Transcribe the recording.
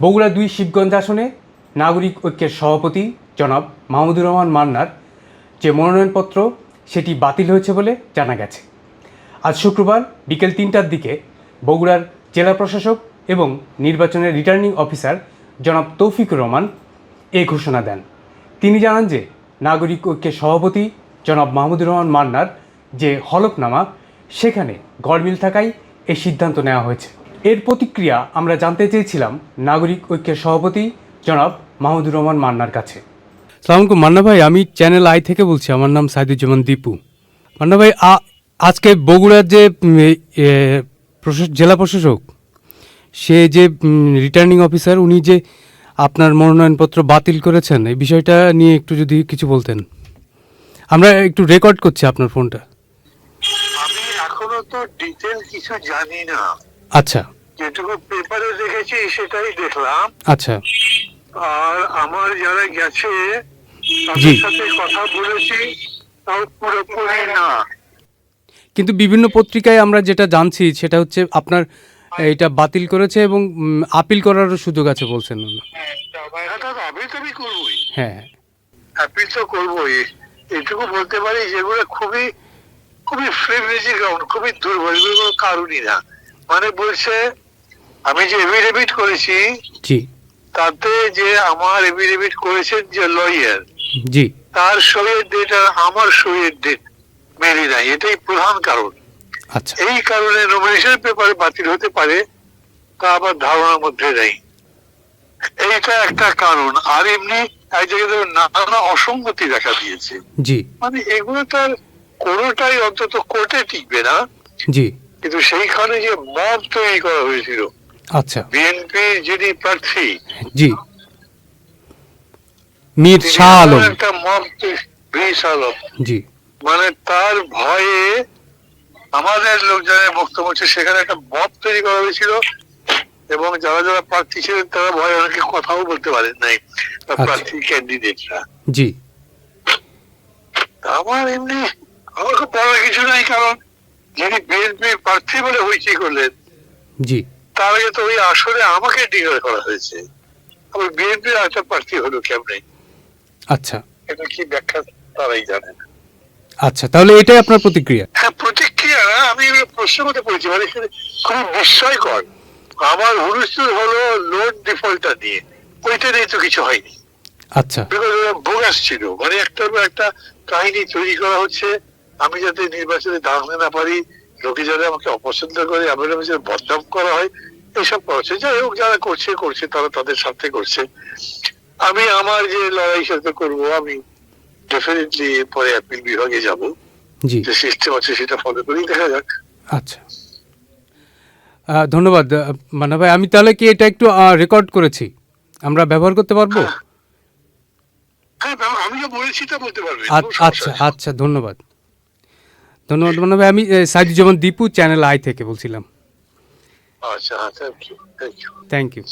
বগুড়া ২ শিবগঞ্জ আসনে নাগরিক ঐক্যের সভাপতি জনাব মাহমুদুর রহমান মান্নার যে মনোনয়নপত্র সেটি বাতিল হয়েছে বলে জানা গেছে। আজ শুক্রবার বিকেল ৩টার দিকে বগুড়ার জেলা প্রশাসক এবং নির্বাচনের রিটার্নিং অফিসার জনাব তৌফিকুর রহমান এই ঘোষণা দেন। তিনি জানান যে নাগরিক ঐক্যের সভাপতি জনাব মাহমুদুর রহমান মান্নার যে হলফনামা সেখানে গড়মিল থাকায় এই সিদ্ধান্ত নেওয়া হয়েছে। এর প্রতিক্রিয়া আমরা জানতে চেয়েছিলাম নাগরিক ঐক্যের সভাপতি জনাব মাহমুদুর রহমান মান্নার কাছে। সালাম আলাইকুম মান্না ভাই, আমি চ্যানেল আই থেকে বলছি। আমার নাম সাইদুজ্জামান দীপু। মান্না ভাই, আজকে বগুড়ার যে জেলা প্রশাসক সে যে রিটার্নিং অফিসার উনি যে আপনার মনোনয়নপত্র বাতিল করেছেন, এই বিষয়টা নিয়ে একটু যদি কিছু বলতেন। আমরা একটু রেকর্ড করছি আপনার ফোনটা। আমি এখনো তো ডিটেল কিছু জানি না। আচ্ছা, যেটুকু পেপারে দেখেছি সেটাই দেখলাম। আচ্ছা, আর আমার যারা গেছে জি, তাদের সাথে কথা বলেছি, তাও পুরোপুরি না। কিন্তু বিভিন্ন পত্রিকায় আমরা যেটা জানছি সেটা হচ্ছে আপনার এটা বাতিল করেছে এবং আপিল করারও সুযোগ আছে বলছেন। আপিল তো আমি করবোই, হ্যাঁ, আপিল তো করবোই। এটুকু বলতে পারি যেগুলো খুবই খুবই ফ্লেভারেজি গ্রাউন্ড, খুবই দুর্বল, এগুলো কোনো কারণই না। মানে বলছে আমি যে এফিডেভিট করেছি জি, তাতে যে আমার এফিডেভিট করেছেন যে লয়ার, জি, তার সইয়ের ডেট আর আমার সইয়ের ডেট মেলে নাই, এটাই প্রধান কারণ। আচ্ছা, এই কারণে নমিনেশন পেপারে বাতিল হতে পারে তা আবার ধারণার মধ্যে নেই। এইটা একটা কারণ। আর এমনি এক জায়গায় নানা অসঙ্গতি দেখা দিয়েছে। জি, মানে এগুলো তার কোনোটাই অন্তত কোর্টে টিকবে না। জি, কিন্তু সেইখানে যে মব তৈরি করা হয়েছিল, আচ্ছা, বিএনপি যিনি প্রার্থী জি, মীর তিনি শাহ আলম, একটা মব, ব্রিস আলম, জি, মানে তার ভয়ে আমাদের লোকজনের বক্তব্য হচ্ছে সেখানে একটা মব তৈরি করা হয়েছিল এবং যারা যারা প্রার্থী ছিলেন তারা ভয়ে অনেকে কথাও বলতে পারেন নাই, প্রার্থী ক্যান্ডিডেটরা। জি, আমার এমনি আমার খুব বলার কিছু নাই, কারণ যিনি বিএনপি প্রার্থী বলে হইচই করলেন জি, তার আগে তো ওই আসলে আমাকে ডিক্লেয়ার করা হয়েছে। আবার বিএনপির একটা প্রার্থী হলো কেমনে, আচ্ছা, এটা কি ব্যাখ্যা তারাই জানেন। আচ্ছা, তাহলে এটাই আপনার প্রতিক্রিয়া? হ্যাঁ, প্রতিক্রিয়া আমি এগুলো প্রশ্ন করতে পড়েছি, মানে খুবই বিস্ময়কর। আমার হুলস্থুল হলো লোন ডিফল্টটা নিয়ে, ওইটা নিয়ে তো কিছু হয়নি। আচ্ছা, বোগাস ছিল, মানে একটা কাহিনী তৈরি করা হচ্ছে আমি যাতে নির্বাচনে দাঁড়াতে না পারি, লোকে যারা আমাকে অপছন্দ করে, আমার বদনাম করা হয়, এইসব করা হচ্ছে। যাই হোক, যারা করছে করছে, তারা তাদের স্বার্থে করছে। আমি আমার যে লড়াই সাথে করবো, আমি ডেফিনেটলি পরে অ্যাপিল বিভাগে যাব, জি, যে সিস্টেম আছে সেটা ফলো করেই দেখা যাক। আচ্ছা, ধন্যবাদ মান্না ভাই। আমি তাহলে কি এটা একটু রেকর্ড করেছি, আমরা ব্যবহার করতে পারবো? হ্যাঁ, আমি যা বলেছি তা বলতে পারবেন। আচ্ছা, আচ্ছা, ধন্যবাদ, ধন্যবাদ মান্না ভাই। আমি সাইদুজ্জামান দীপু, চ্যানেল আই থেকে বলছিলাম। আচ্ছা, thank you, thank you. Thank you.